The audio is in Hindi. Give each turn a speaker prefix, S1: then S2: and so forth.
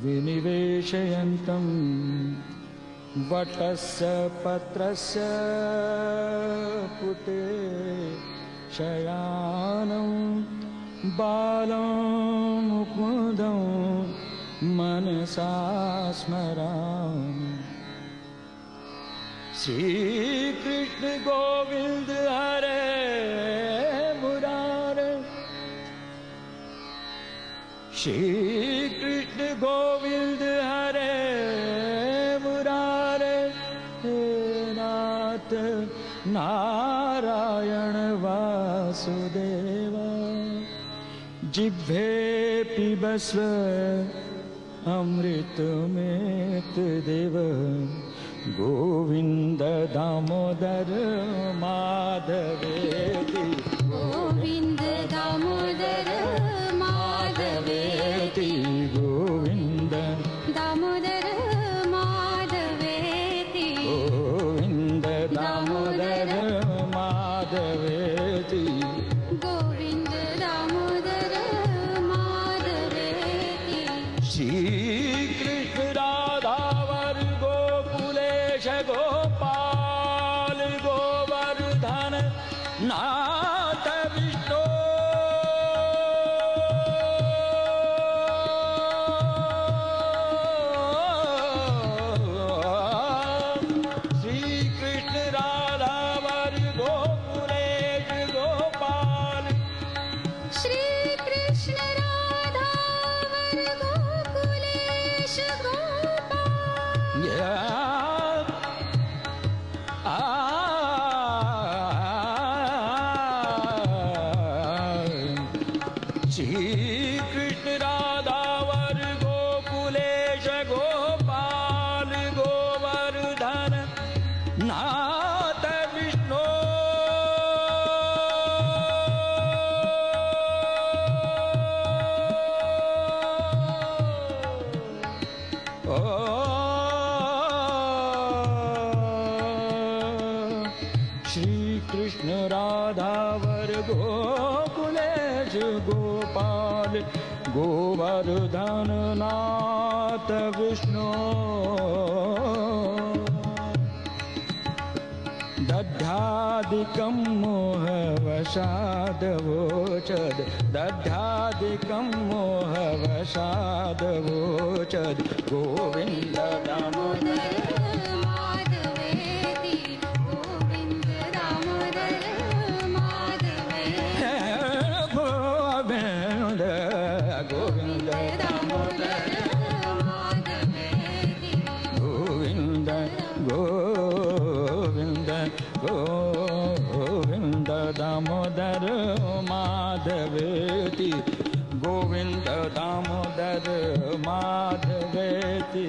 S1: विनिवेशयन्तं वटस्य पत्रस्य पुटे शयानं बालं मुकुन्दं मनसा स्मरामि। श्री कृष्ण गोविंद हरे मुरारे, श्री कृष्ण गोविंद हरे मुरारे, हे नाथ नारायण वासुदेव। जिह्वे पिबस्व अमृतमेतदेव, गोविंद दामोदर माधवेति,
S2: गोविंद दामोदर माधवेति,
S1: गोविंद
S2: दामोदर माधवेति,
S1: गोविंद दामोदर माधवेति,
S2: गोविंद दामोदर माधवेति।
S1: श्री कृष्ण राधावर गोकुलेश गोपाल गोवर्धन नाथ विष्णु, श्री कृष्ण राधावर गोकुलेश गोपाल,
S2: श्री कृष्ण राधा वर गोकुलेश गोपाल,
S1: श्री कृष्ण राधावर गोकुलेश गोपाल गोवर्धन नाथ विष्णु, श्री कृष्ण राधावर गोकुलेश गोपाल गोवर्धन नाथ विष्णु। दध्यादिकं मोहवशादवोचद, दध्यादिकं मोहवशादवोचद, गोविंद दामोदर
S2: माधवेति, गोविंद दामोदर माधवेति,
S1: गोविंद गोविंद
S2: दामोदर माधवेति,
S1: गोविंद गोविंद गोविंद दामोदर माधवेति, गोविंद दामोदर माधवेति।